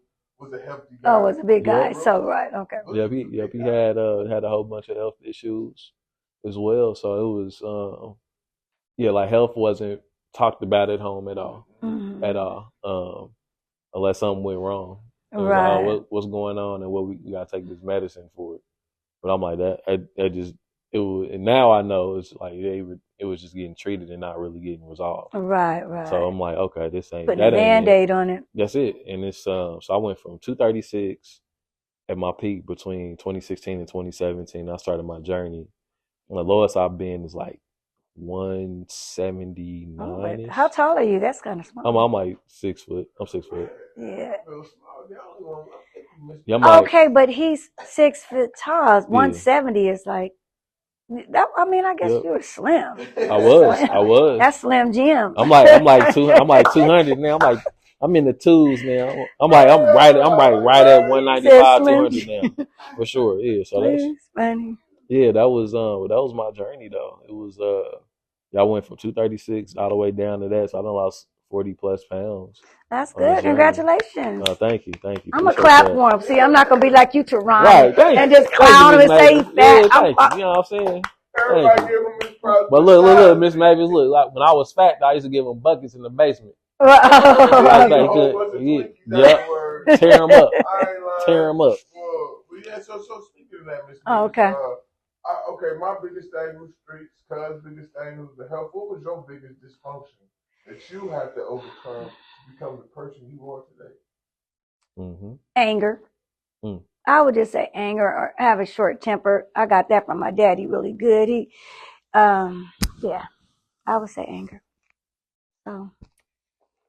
a healthy guy. Oh, was a big guy. So right, okay. Yep. He had a whole bunch of health issues as well. So it was like health wasn't talked about at home at all. Mm-hmm. At all. Unless something went wrong. It was right. like, what's going on and what we gotta take this medicine for it. But I'm like that just it was, and now I know it's like it was just getting treated and not really getting resolved. Right. So I'm like, okay, this ain't putting a Band-Aid on it. That's it. And it's so I went from 236 at my peak between 2016 and 2017. I started my journey. And the lowest I've been is like 179. Oh, how tall are you? That's kind of small. I'm like 6 foot. I'm 6 foot. Yeah. Yeah, okay, but he's 6 foot tall. 170 is like that. I mean, I guess you were slim. I was. That's Slim Jim. I'm like 200 now. I'm in the twos now. I'm right at 195, 200 now for sure. Yeah, so that's funny. Yeah, that was my journey though. It was I went from 236 all the way down to that, so I done lost 40 plus pounds. That's good. Congratulations. Thank you. I'm gonna clap for him. See, I'm not gonna be like you, Teron, right, and just clown him and say he's fat. Yeah, you know what I'm saying? But look, Miss Mavis, look, like when I was fat, I used to give him buckets in the basement. Yep, tear him up. Yeah, so speaking of that, Miss Mavis, okay. Okay, my biggest thing was streets. Cuz biggest thing was the health. What was your biggest dysfunction that you had to overcome to become the person you are today? Mm-hmm. Anger. I would just say anger or have a short temper. I got that from my daddy really good. Yeah, I would say anger. So.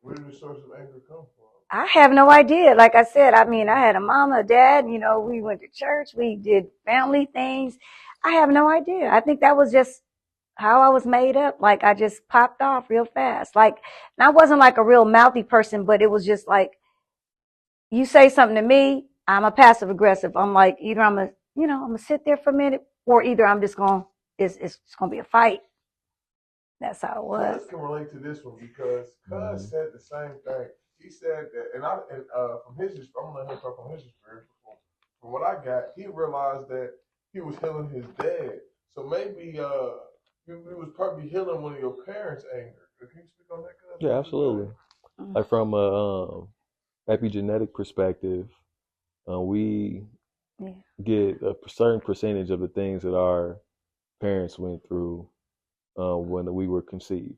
Where did the source of anger come from? I have no idea. Like I said, I mean, I had a mama, a dad, we went to church, we did family things. I have no idea. I think that was just how I was made up. Like I just popped off real fast. Like, and I wasn't like a real mouthy person, but it was just like, you say something to me, I'm a passive aggressive. I'm like, either I'm gonna sit there for a minute, or either I'm just it's gonna be a fight. That's how it was. So I can relate to this one because Cuz said the same thing. He said that, and from his experience, I'm gonna let him talk from his experience. From what I got, he realized that he was healing his dad. So maybe he was probably healing one of your parents' anger. Can you speak on that, Cuz? Yeah, absolutely. Like from a epigenetic perspective, we get a certain percentage of the things that our parents went through when we were conceived.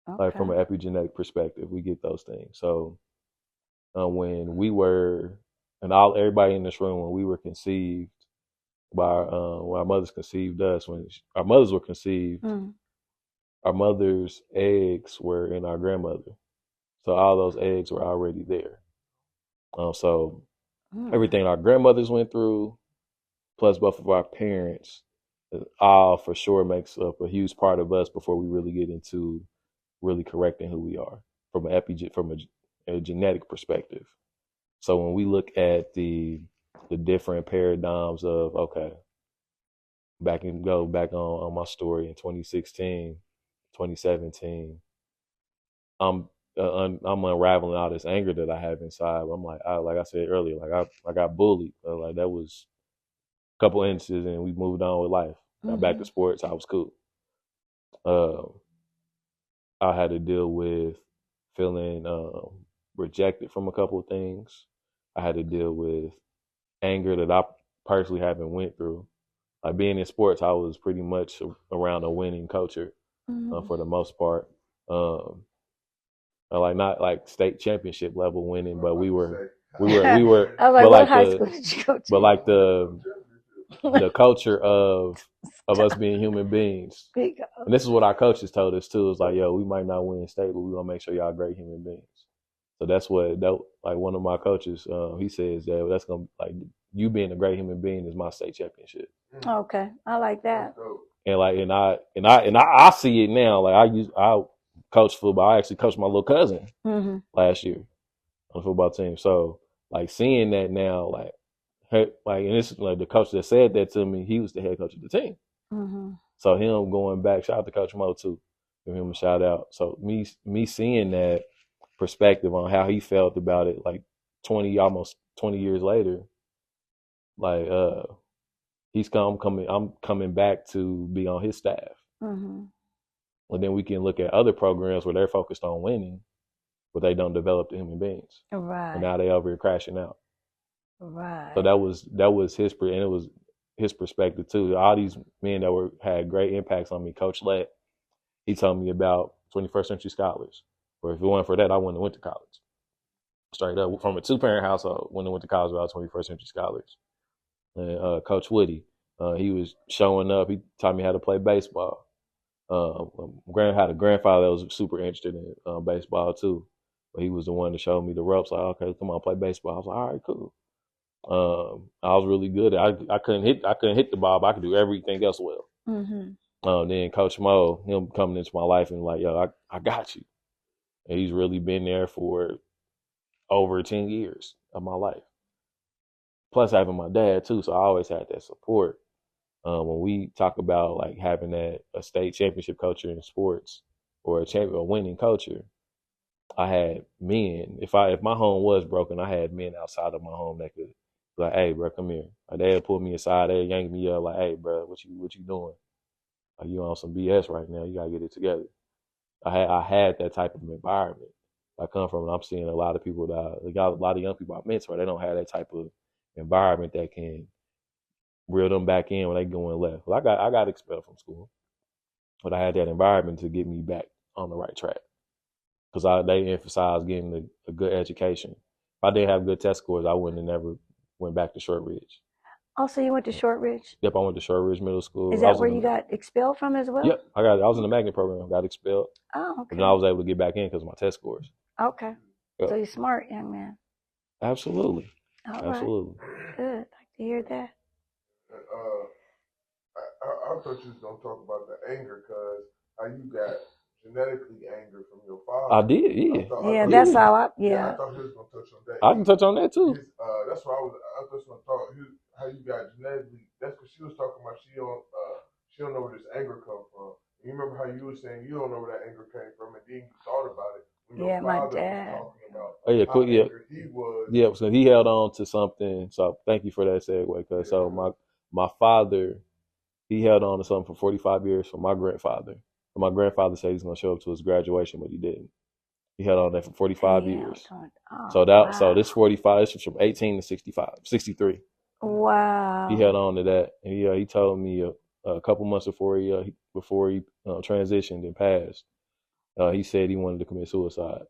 Okay. Like from an epigenetic perspective, we get those things. So when we were, and everybody in this room, when we were conceived by when our mothers conceived us, when our mothers were conceived, our mother's eggs were in our grandmother. So all those eggs were already there. So everything our grandmothers went through, plus both of our parents, all for sure makes up a huge part of us before we really get into really correcting who we are from a genetic perspective. So when we look at the different paradigms of, okay, back on my story in 2016, 2017, I'm unraveling all this anger that I have inside. I'm like I said earlier, like I got bullied. Like that was a couple instances, and we moved on with life. Got back to sports. I was cool. I had to deal with feeling rejected from a couple of things. I had to deal with anger that I personally haven't went through. Like being in sports, I was pretty much around a winning culture for the most part. Like not like state championship level winning, but we were we were, I was like, but what like high school did you go to? but like the culture of us being human beings. And this is what our coaches told us too. It's like, yo, we might not win state, but we gonna make sure y'all great human beings. So that's what like one of my coaches, he says that that's gonna like you being a great human being is my state championship. Okay, I like that. And like I see it now. Like I coach football. I actually coached my little cousin last year on the football team. So like seeing that now, like and this is like the coach that said that to me. He was the head coach of the team. So him going back, shout out to Coach Mo too. Give him a shout out. So me seeing that perspective on how he felt about it, like almost 20 years later, like I'm coming back to be on his staff. And then we can look at other programs where they're focused on winning, but they don't develop the human beings. Right. And now they over here crashing out. Right. So that was his, and it was his perspective too. All these men that had great impacts on me. Coach Lett, he told me about 21st century scholars. Or if it wasn't for that, I wouldn't have went to college. Straight up, from a 2-parent household, wouldn't have went to college without 21st century scholars. And Coach Woody, he was showing up. He taught me how to play baseball. Had a grandfather that was super interested in baseball too, but he was the one to show me the ropes. Like, okay, come on, play baseball. I was like, all right, cool. I was really good. I couldn't hit the ball, but I could do everything else well. Then Coach Mo, him coming into my life and like, yo, I got you. And he's really been there for over 10 years of my life. Plus having my dad too, so I always had that support. When we talk about like having a state championship culture in sports or a winning culture, I had men. If my home was broken, I had men outside of my home that could be like, hey, bro, come here. Like, they'd pull me aside, they'd yank me up, like, hey, bro, what you doing? Like, you on some BS right now? You gotta get it together. I had that type of environment. I come from, and I'm seeing a lot of people a lot of young people I mentor, they don't have that type of environment that can reel them back in when they going left. Well, I got expelled from school, but I had that environment to get me back on the right track because they emphasized getting a good education. If I didn't have good test scores, I wouldn't have never went back to Shortridge. Oh, so you went to Shortridge? Yep, I went to Shortridge Middle School. Is that where you got expelled from as well? Yep, I was in the magnet program. Got expelled. Oh, okay. And then I was able to get back in because of my test scores. Okay. Yep. So you're smart, young man. Absolutely. All Absolutely. Right. Good. Like to hear that. I thought you was gonna talk about the anger, cause how you got genetically anger from your father. I did, yeah. Yeah, that's how I. Yeah, I thought he was gonna touch on that. I can touch on that too. That's why I was gonna talk. How you got genetically? That's because she was talking about she don't know where this anger come from. And you remember how you were saying you don't know where that anger came from, and then you thought about it. Yeah, my dad. Was talking about he was. Yeah, so he held on to something. So thank you for that segue. Cause so my father, he held on to something for 45 years from my grandfather. And my grandfather said he's gonna show up to his graduation, but he didn't. He held on to that for 45 years. So this 45, this was from 18 to 63. Wow. He held on to that, and he told me a couple months before he transitioned and passed. He said he wanted to commit suicide.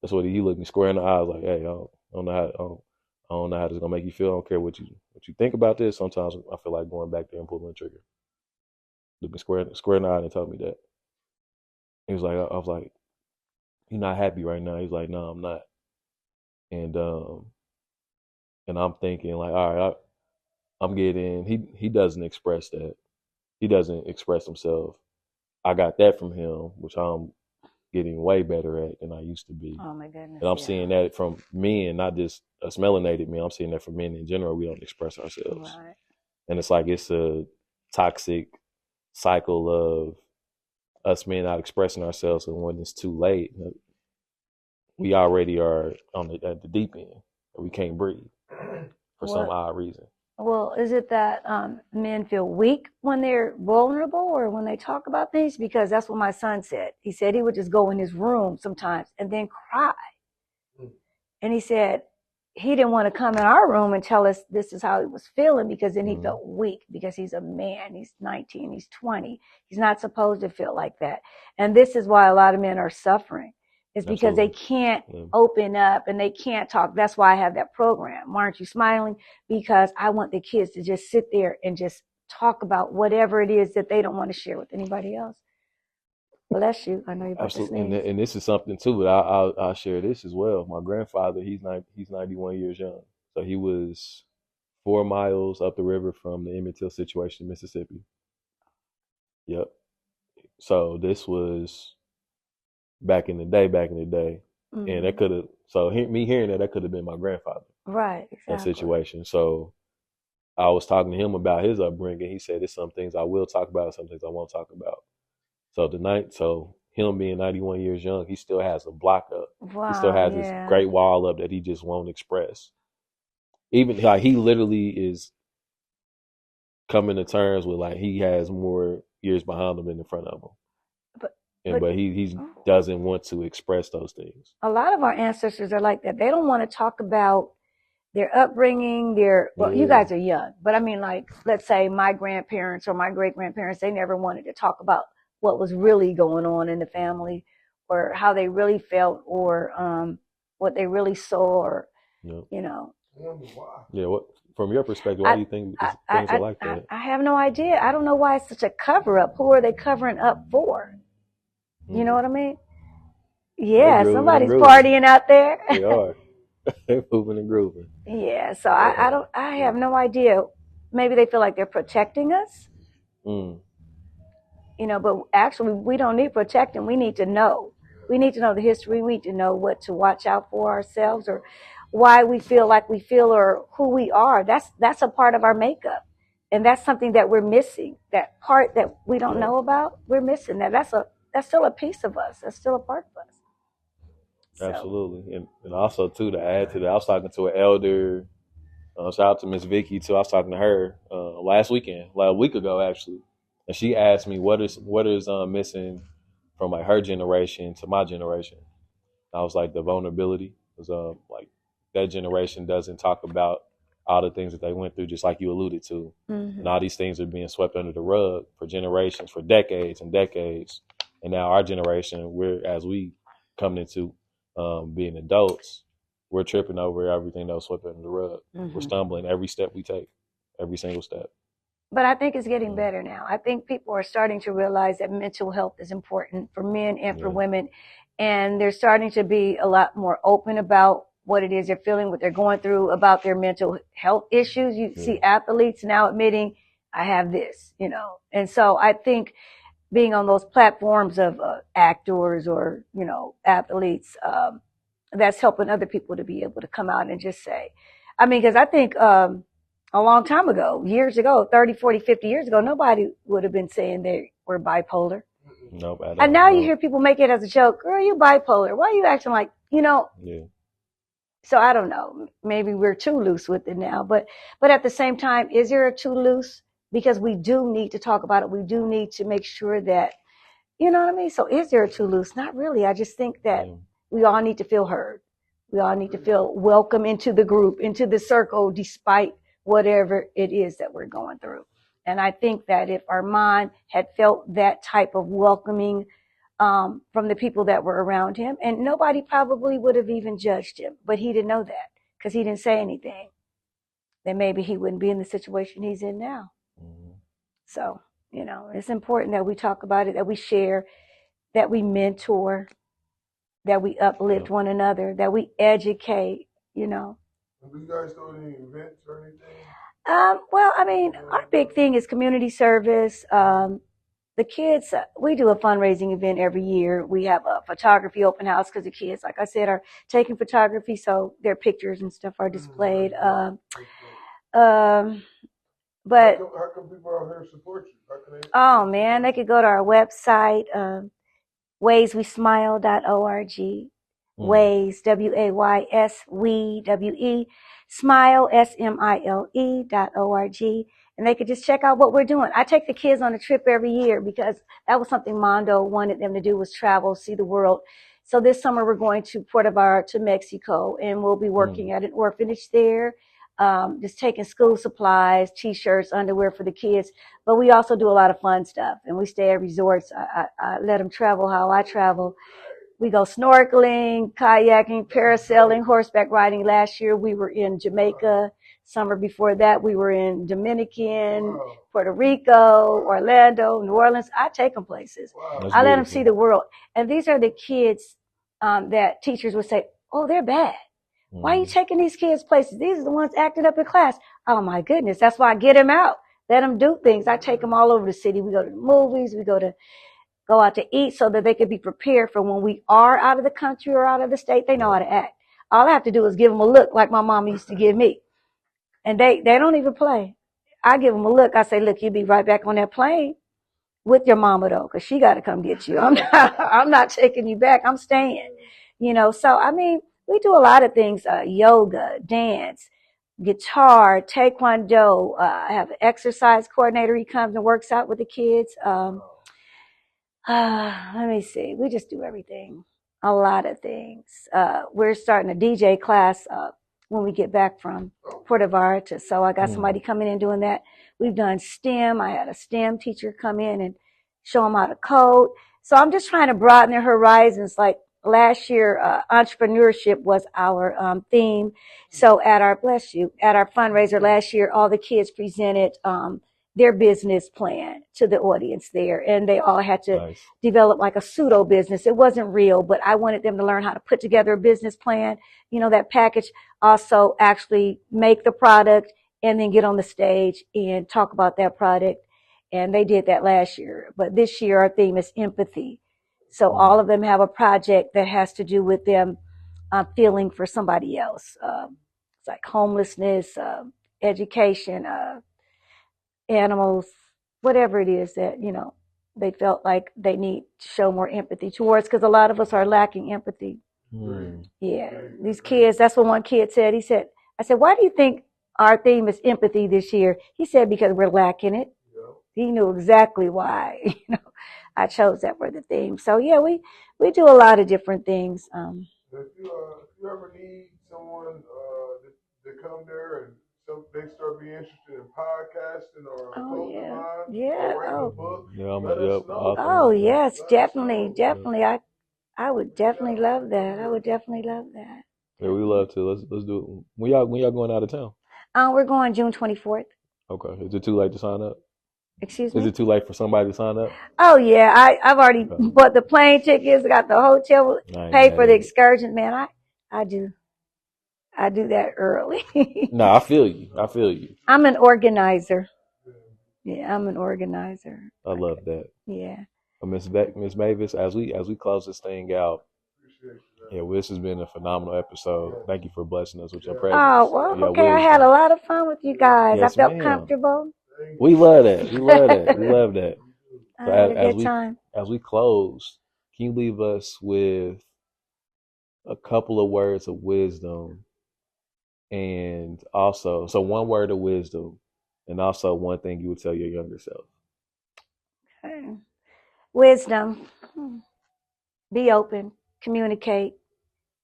That's what he looked me square in the eyes like, hey, I don't know how this is gonna make you feel. I don't care what you think about this. Sometimes I feel like going back there and pulling the trigger. Looked me square in the eye and told me that. He was like, I was like, you're not happy right now. He's like, no, I'm not. And I'm thinking like, all right, I'm getting. He doesn't express that. He doesn't express himself. I got that from him, which I'm getting way better at than I used to be. Oh my goodness! And I'm seeing that from men, not just us melanated men. I'm seeing that from men in general. We don't express ourselves, right. And it's like it's a toxic cycle of us men not expressing ourselves, and when it's too late, we already are at the deep end. We can't breathe for some odd reason. Well, is it that men feel weak when they're vulnerable or when they talk about things? Because that's what my son said. He said he would just go in his room sometimes and then cry. And he said he didn't want to come in our room and tell us this is how he was feeling, because then he felt weak, because he's a man. He's 19, he's 20. He's not supposed to feel like that. And this is why a lot of men are suffering, It's because they can't open up and they can't talk. That's why I have that program. Why aren't you smiling? Because I want the kids to just sit there and just talk about whatever it is that they don't want to share with anybody else. Bless you. I know you're about to sneeze. And this is something too, but I'll share this as well. My grandfather, he's 91 years young. So he was 4 miles up the river from the Emmett Till situation in Mississippi. Yep. So this was back in the day. Mm-hmm. And that could have, so me hearing that could have been my grandfather. Right, exactly. That situation. So I was talking to him about his upbringing. He said, there's some things I will talk about, some things I won't talk about. So him being 91 years young, he still has a block up. Wow, he still has this great wall up that he just won't express. Even like he literally is coming to terms with like he has more years behind him than in front of him. But he doesn't want to express those things. A lot of our ancestors are like that. They don't want to talk about their upbringing, you guys are young, but I mean, like, let's say my grandparents or my great-grandparents, they never wanted to talk about what was really going on in the family or how they really felt or what they really saw or, you know. Yeah, what from your perspective, why do you think things are like that? I have no idea. I don't know why it's such a cover-up. Who are they covering up for? You know what I mean? Yeah, somebody's partying out there. They are. They're moving and grooving. Yeah, so I have no idea. Maybe they feel like they're protecting us. You know, but actually we don't need protecting. We need to know. We need to know the history. We need to know what to watch out for ourselves or why we feel like we feel or who we are. That's a part of our makeup. And that's something that we're missing. That part that we don't know about, we're missing that. That's still a piece of us. That's still a part of us. So. Absolutely. And also, too, to add to that, I was talking to an elder. Shout out to Miss Vicky, too. I was talking to her last week ago, actually. And she asked me what is missing from like her generation to my generation. I was like, the vulnerability. Because like that generation doesn't talk about all the things that they went through, just like you alluded to. Mm-hmm. And all these things are being swept under the rug for generations, for decades and decades. And now our generation, as we come into being adults, we're tripping over everything that was swept under the rug. Mm-hmm. We're stumbling every step we take, every single step. But I think it's getting better now. I think people are starting to realize that mental health is important for men and for women. And they're starting to be a lot more open about what it is they're feeling, what they're going through, about their mental health issues. You see athletes now admitting, I have this, you know. And so I think being on those platforms of actors or, you know, athletes, that's helping other people to be able to come out and just say, I mean, because I think a long time ago, years ago, 30, 40, 50 years ago, nobody would have been saying they were bipolar. Nope. And now you hear people make it as a joke. Girl, you bipolar. Why are you acting like, you know? Yeah. So I don't know. Maybe we're too loose with it now. But at the same time, is there a too loose? Because we do need to talk about it. We do need to make sure that, you know what I mean? So is there a too loose? Not really. I just think that we all need to feel heard. We all need to feel welcome into the group, into the circle, despite whatever it is that we're going through. And I think that if Armand had felt that type of welcoming from the people that were around him, and nobody probably would have even judged him, but he didn't know that because he didn't say anything, then maybe he wouldn't be in the situation he's in now. Mm-hmm. So, you know, it's important that we talk about it, that we share, that we mentor, that we uplift one another, that we educate, you know. Do you guys do any events or anything? Well, I mean, our big thing is community service. The kids, we do a fundraising event every year. We have a photography open house because the kids, like I said, are taking photography, so their pictures and stuff are displayed. But how come people out here support you? Oh man, they could go to our website, WAYSWeSmile.org. W.A.Y.S, W.A.Y.S, we, W-E, smile, SMILE.org. And they could just check out what we're doing. I take the kids on a trip every year because that was something Mondo wanted them to do, was travel, see the world. So this summer we're going to Puerto Vallarta, to Mexico, and we'll be working at an orphanage there, just taking school supplies, T-shirts, underwear for the kids. But we also do a lot of fun stuff, and we stay at resorts. I let them travel how I travel. We go snorkeling, kayaking, parasailing, horseback riding. Last year we were in Jamaica. Summer before that we were in Dominican, Puerto Rico, Orlando, New Orleans. I take them places. That's I let them beautiful. see the world. And these are the kids that teachers would say, oh, they're bad. Why are you taking these kids places? These are the ones acting up in class. Oh, my goodness. That's why I get them out. Let them do things. I take them all over the city. We go to the movies. We go out to eat so that they can be prepared for when we are out of the country or out of the state. They know how to act. All I have to do is give them a look like my mom used to give me. And they don't even play. I give them a look. I say, look, you'll be right back on that plane with your mama, though, because she got to come get you. I'm not taking you back. I'm staying. So, I mean, we do a lot of things, yoga, dance, guitar, taekwondo. I have an exercise coordinator. He comes and works out with the kids. Let me see. We just do everything. A lot of things. We're starting a DJ class when we get back from Puerto Vallarta. So I got somebody coming in doing that. We've done STEM. I had a STEM teacher come in and show them how to code. So I'm just trying to broaden their horizons. Like last year, entrepreneurship was our theme. So at our fundraiser last year, all the kids presented their business plan to the audience there. And they all had to develop like a pseudo business. It wasn't real, but I wanted them to learn how to put together a business plan, that package, also actually make the product and then get on the stage and talk about that product. And they did that last year. But this year, our theme is empathy. So all of them have a project that has to do with them feeling for somebody else. It's like homelessness, education, animals, whatever it is that, they felt like they need to show more empathy towards, because a lot of us are lacking empathy. Yeah, these kids, that's what one kid said. I said, why do you think our theme is empathy this year? He said, because we're lacking it. He knew exactly why, I chose that for the theme. So yeah, we do a lot of different things. If you ever need someone to come there and they start being interested in podcasting or clothing line or writing a book, let us know. Oh yes, definitely. I would definitely love that. Yeah, we love to. Let's do it. When y'all going out of town? We're going June 24th. Okay. Is it too late to sign up? Excuse me? Is it too late for somebody to sign up? Oh yeah, I've already bought the plane tickets, got the hotel, paid for the excursion. Man, I do that early. No, I feel you. I'm an organizer. Yeah, I'm an organizer. I love that. Yeah. Miss Mavis, as we close this thing out, this has been a phenomenal episode. Thank you for blessing us with your presence. Oh, well, okay. I had a lot of fun with you guys. Yes, I felt comfortable. We love that. We love that. I had a good time. As we close, can you leave us with a couple of words of wisdom, and also, so one word of wisdom, and also one thing you would tell your younger self? Okay. Wisdom. Be open. Communicate.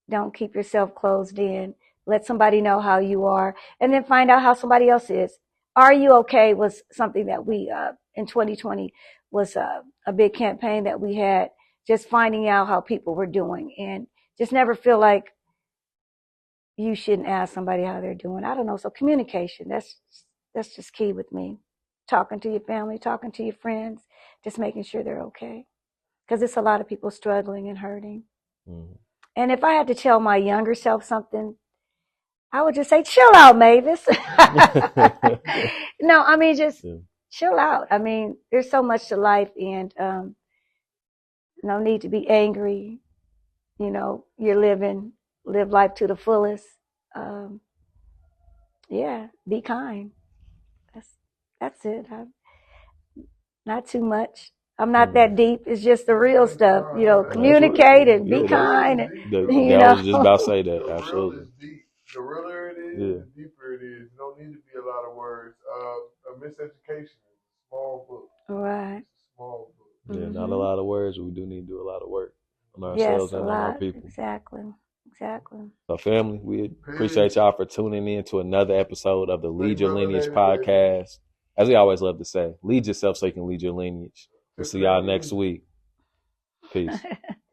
Don't keep yourself closed in. Let somebody know how you are, and then find out how somebody else is. Are you okay was something that we, in 2020, was a big campaign that we had, just finding out how people were doing, and just never feel like you shouldn't ask somebody how they're doing. I don't know. So communication, that's just key with me. Talking to your family, talking to your friends, just making sure they're okay. Because it's a lot of people struggling and hurting. And if I had to tell my younger self something, I would just say, chill out, Mavis. No, I mean, just chill out. I mean, there's so much to life, and no need to be angry. Live life to the fullest. Be kind. That's it. Not too much. I'm not that deep. It's just the real stuff. Communicate and be kind. I was just about to say that. Absolutely. The realer it is, the deeper it is. No need to be a lot of words. A miseducation is a small book. Right. It's a small book. Yeah, not a lot of words. We do need to do a lot of work on ourselves and on our people. Exactly. So, family, we appreciate y'all for tuning in to another episode of the Lead Your Lineage podcast. As we always love to say, lead yourself so you can lead your lineage. We'll see y'all next week. Peace.